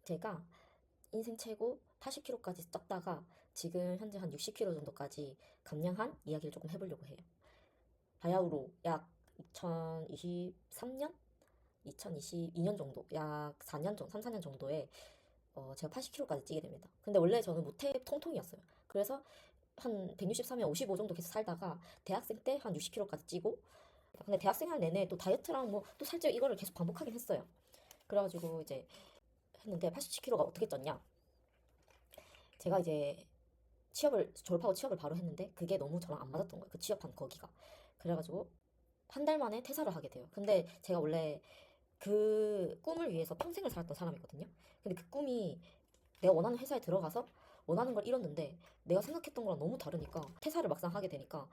제가 인생 최고 80kg까지 쪘다가 지금 현재 한 60kg 정도까지 감량한 이야기를 조금 해보려고 해요. 바야흐로 약 2023년? 2022년 정도, 약 4년 정도, 3, 4년 정도에 제가 80kg까지 찌게 됩니다. 근데 원래 저는 모태 통통이었어요. 그래서 한 163에 55 정도 계속 살다가 대학생 때 한 60kg까지 찌고, 근데 대학생 할 내내 또 다이어트랑 뭐 또 살짝 이거를 계속 반복하긴 했어요. 그래가지고 이제 했는데 87kg가 어떻게 쪘냐? 제가 이제 취업을 졸업하고 취업을 바로 했는데 그게 너무 저랑 안 맞았던 거예요. 그 취업한 거기가. 그래가지고 한 달 만에 퇴사를 하게 돼요. 근데 제가 원래 그 꿈을 위해서 평생을 살았던 사람이거든요. 근데 그 꿈이 내가 원하는 회사에 들어가서 원하는 걸 이뤘는데 내가 생각했던 거랑 너무 다르니까 퇴사를 막상 하게 되니까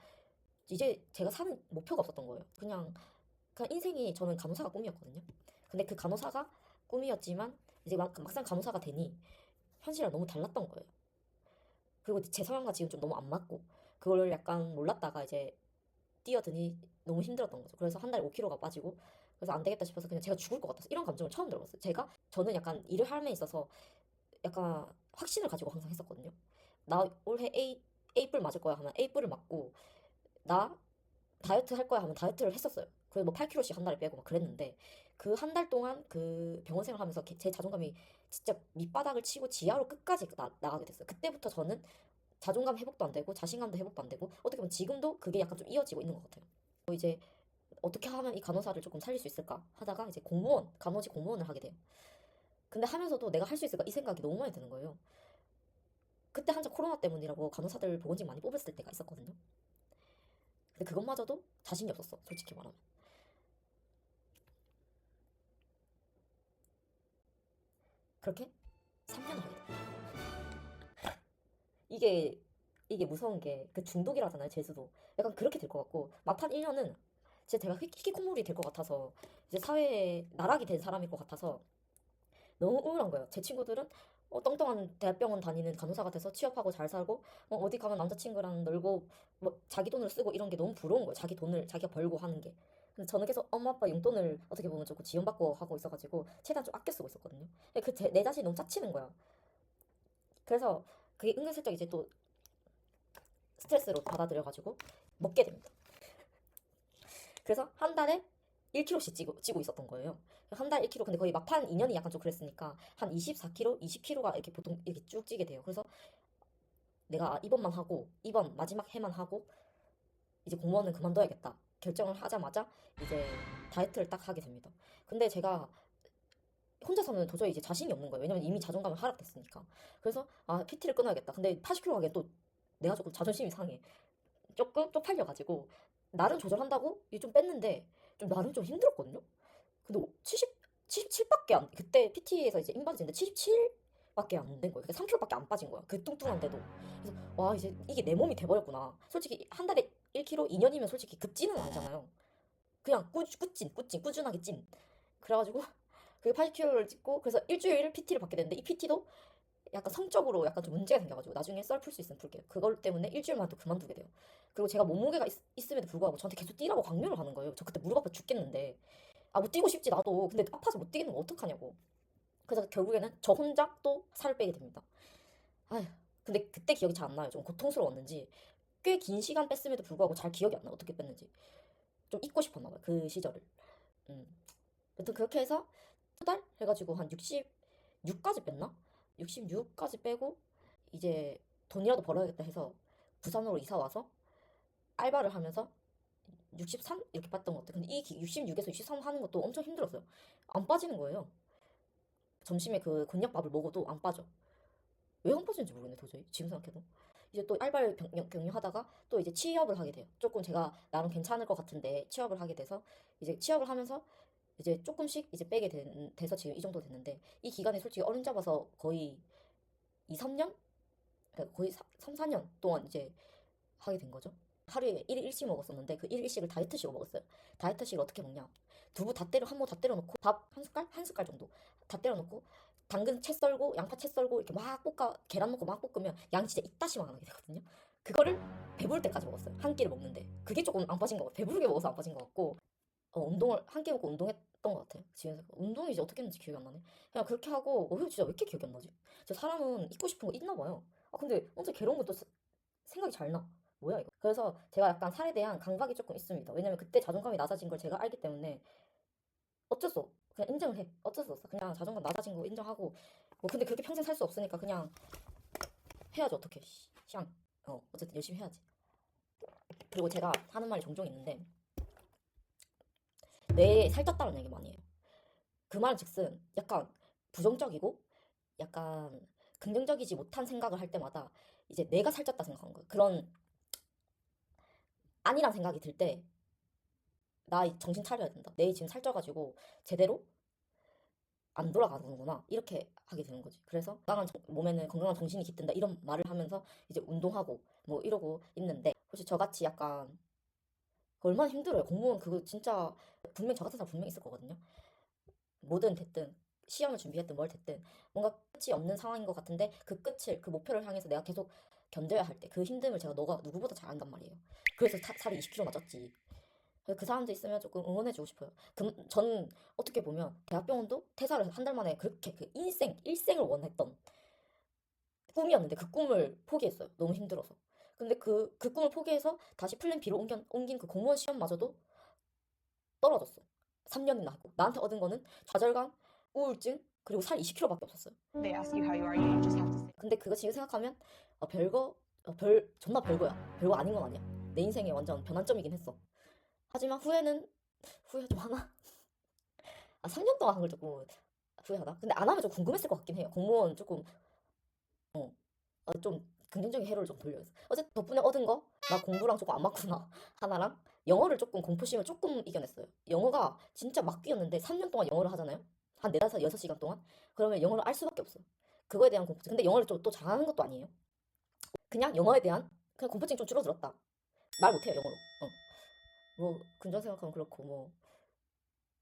이제 제가 사는 목표가 없었던 거예요. 그냥 인생이 저는 간호사가 꿈이었거든요. 근데 그 간호사가 꿈이었지만 이제 막상 간호사가 되니 현실이랑 너무 달랐던 거예요. 그리고 제 성향과 지금 좀 너무 안 맞고 그걸 약간 몰랐다가 이제 뛰어드니 너무 힘들었던 거죠. 그래서 한 달에 5kg가 빠지고 그래서 안 되겠다 싶어서 그냥 제가 죽을 것 같아서 이런 감정을 처음 들어봤어요. 저는 약간 일을 함에 있어서 약간 확신을 가지고 항상 했었거든요. 나 올해 A뿔 맞을 거야 하면 A뿔을 맞고 나 다이어트 할 거야 하면 다이어트를 했었어요. 그래서 뭐 8kg씩 한 달에 빼고 막 그랬는데 그 한 달 동안 그 병원 생활하면서 제 자존감이 진짜 밑바닥을 치고 지하로 끝까지 나가게 됐어요. 그때부터 저는 자존감 회복도 안 되고 자신감도 회복도 안 되고 어떻게 보면 지금도 그게 약간 좀 이어지고 있는 것 같아요. 이제 어떻게 하면 이 간호사를 조금 살릴 수 있을까 하다가 이제 간호지 공무원을 하게 돼요. 근데 하면서도 내가 할 수 있을까 이 생각이 너무 많이 드는 거예요. 그때 한창 코로나 때문이라고 간호사들 보건직 많이 뽑았을 때가 있었거든요. 근데 그것마저도 자신이 없었어, 솔직히 말하면. 그렇게 3년을 하게 돼요. 이게 이게 무서운 게 그 중독이라잖아요, 재수도. 약간 그렇게 될 것 같고 막판 1년은 진짜 제가 희귀콧물이 될 것 같아서 이제 사회에 나락이 된 사람일 것 같아서 너무 우울한 거예요. 제 친구들은 똥똥한 대학병원 다니는 간호사가 돼서 취업하고 잘 살고 어디 가면 남자친구랑 놀고 뭐 자기 돈을 쓰고 이런 게 너무 부러운 거예요. 자기 돈을 자기가 벌고 하는 게. 근데 저는 계속 엄마 아빠 용돈을 어떻게 보면 조금 지원받고 하고 있어가지고 최대한 좀 아껴 쓰고 있었거든요. 내 자신이 너무 짜치는 거야. 그래서 그게 은근슬쩍 이제 또 스트레스로 받아들여가지고 먹게 됩니다. 그래서 한 달에 1kg씩 찌고 있었던 거예요. 한 달 1kg. 근데 거의 막판 2년이 약간 좀 그랬으니까 한 24kg, 20kg가 이렇게 보통 이렇게 쭉 찌게 돼요. 그래서 내가 이번만 하고 이번 마지막 해만 하고 이제 공무원은 그만둬야겠다 결정을 하자마자 이제 다이어트를 딱 하게 됩니다. 근데 제가 혼자서는 도저히 이제 자신이 없는 거예요. 왜냐면 이미 자존감은 하락됐으니까. 그래서 PT를 끊어야겠다. 근데 80kg 하기엔 또 내가 조금 자존심이 상해. 조금 쪽팔려가지고 나름 조절한다고 이게 좀 뺐는데 좀 나름 좀 힘들었거든요. 근데 77밖에 안 그때 PT에서 이제 인바디인데 77밖에 안 된 거예요. 3kg밖에 안 빠진 거야. 그 뚱뚱한데도. 그래서 와 이제 이게 내 몸이 돼버렸구나. 솔직히 한 달에 1kg 2년이면 솔직히 급진은 아니잖아요. 그냥 꾸준하게 찐. 그래가지고 그게 80kg를 찍고 그래서 일주일 PT를 받게 됐는데 이 PT도 약간 성적으로 약간 좀 문제가 생겨가지고 나중에 썰 풀 수 있으면 풀게요. 그걸 때문에 일주일만 또 그만두게 돼요. 그리고 제가 몸무게가 있음에도 불구하고 저한테 계속 뛰라고 강요를 하는 거예요. 저 그때 무릎 아파 죽겠는데 못 뛰고 싶지 나도. 근데 아파서 못 뛰겠는 거 어떡하냐고. 그래서 결국에는 저 혼자 또 살을 빼게 됩니다. 아휴, 근데 그때 기억이 잘 안 나요. 좀 고통스러웠는지 꽤 긴 시간 뺐음에도 불구하고 잘 기억이 안 나요. 어떻게 뺐는지 좀 잊고 싶었나 봐요. 그 시절을. 음. 여튼 그렇게 해서 두 달 해가지고 한 66까지 뺐나? 66까지 빼고 이제 돈이라도 벌어야겠다 해서 부산으로 이사 와서 알바를 하면서 63 이렇게 봤던 것 같아요. 근데 이 66에서 63 하는 것도 엄청 힘들었어요. 안 빠지는 거예요. 점심에 그 곤약밥을 먹어도 안 빠져. 왜 안 빠지는지 모르겠네 도저히 지금 생각해도. 이제 또 알바를 병행하다가 또 이제 취업을 하게 돼요. 조금 제가 나름 괜찮을 것 같은데 취업을 하게 돼서 이제 취업을 하면서 이제 조금씩 이제 돼서 지금 이 정도 됐는데 이 기간에 솔직히 어른 잡아서 거의 2, 3년? 그러니까 거의 3, 4년 동안 이제 하게 된 거죠. 하루에 1일 1씩 먹었었는데 그 1일 1식을 다이어트식으로 먹었어요. 다이어트식을 어떻게 먹냐? 두부 한 모 다 때려 넣고 밥 한 숟갈? 한 숟갈 정도 다 때려 넣고 당근 채 썰고 양파 채 썰고 이렇게 막 볶아 계란 넣고 막 볶으면 양이 진짜 이따시만 하게 되거든요. 그거를 배부를 때까지 먹었어요. 한 끼를 먹는데 그게 조금 안 빠진 것 같아요. 배부르게 먹어서 안 빠진 것 같고 운동을 한 끼 먹고 운동했 것 같아요. 지금 운동이 이제 어떻게 했는지 기억이 안 나네. 그냥 그렇게 하고 진짜 왜 이렇게 기억이 안 나지? 저 사람은 잊고 싶은 거 있나 봐요. 아 근데 언제 괴로운 것도 생각이 잘 나. 뭐야 이거? 그래서 제가 약간 살에 대한 강박이 조금 있습니다. 왜냐면 그때 자존감이 낮아진 걸 제가 알기 때문에 어쩔 수 없. 그냥 인정을 해. 어쩔 수 없어. 그냥 자존감 낮아진 거 인정하고 뭐 근데 그렇게 평생 살 수 없으니까 그냥 해야지 어떡해. 샹. 어쨌든 열심히 해야지. 그리고 제가 하는 말이 종종 있는데 뇌에 살쪘다는 얘기 많이 해요. 그 말은 즉슨 약간 부정적이고 약간 긍정적이지 못한 생각을 할 때마다 이제 내가 살쪘다 생각하는 거예요. 그런 아니란 생각이 들 때 나 정신 차려야 된다. 내 지금 살쪄가지고 제대로 안 돌아가는구나. 이렇게 하게 되는 거지. 그래서 건강한 몸에는 건강한 정신이 깃든다. 이런 말을 하면서 이제 운동하고 뭐 이러고 있는데 혹시 저같이 약간 얼마나 힘들어요. 공무원 그거 진짜 분명 저 같은 사람 분명 있을 거거든요. 뭐든 됐든 시험을 준비했든 뭘 됐든 뭔가 끝이 없는 상황인 것 같은데 그 끝을 그 목표를 향해서 내가 계속 견뎌야 할 때 그 힘듦을 제가 너가 누구보다 잘 안단 말이에요. 그래서 살이 20kg 맞았지. 그래서 그 사람들 있으면 조금 응원해주고 싶어요. 전 어떻게 보면 대학병원도 퇴사를 한 달 만에 그렇게 그 일생을 원했던 꿈이었는데 그 꿈을 포기했어요. 너무 힘들어서. 근데 그 꿈을 포기해서 다시 플랜 B로 옮긴 그 공무원 시험마저도 떨어졌어. 3년이나 하고. 나한테 얻은 거는 좌절감, 우울증, 그리고 살 20kg밖에 없었어요. They ask you how you are, you just have to say. 근데 그거 지금 생각하면 존나 별거야. 별거 아닌 건 아니야. 내 인생에 완전 변환점이긴 했어. 하지만 후회 좀 하나? 3년 동안 한 걸 조금 후회하다. 근데 안 하면 좀 궁금했을 것 같긴 해요. 공무원 조금 좀 긍정적인 해로를 좀 돌려서. 어쨌든 덕분에 얻은 거, 나 공부랑 조금 안 맞구나. 하나랑 영어를 조금 공포심을 조금 이겨냈어요. 영어가 진짜 막귀였는데 3년 동안 영어를 하잖아요. 한 4, 5, 6시간 동안. 그러면 영어를 알 수밖에 없어요. 그거에 대한 공포증. 근데 영어를 또 잘하는 것도 아니에요. 그냥 영어에 대한 그냥 공포증이 좀 줄어들었다. 말 못해요, 영어로. 뭐 긍정 생각하면 그렇고 뭐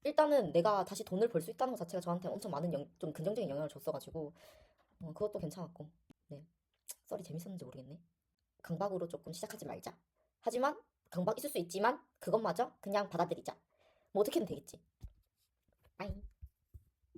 일단은 내가 다시 돈을 벌 수 있다는 것 자체가 저한테 엄청 많은 좀 긍정적인 영향을 줬어가지고 그것도 괜찮았고 네 썰이 재밌었는지 모르겠네. 강박으로 조금 시작하지 말자. 하지만 강박 있을 수 있지만 그것마저 그냥 받아들이자. 뭐 어떻게든 되겠지. 아이.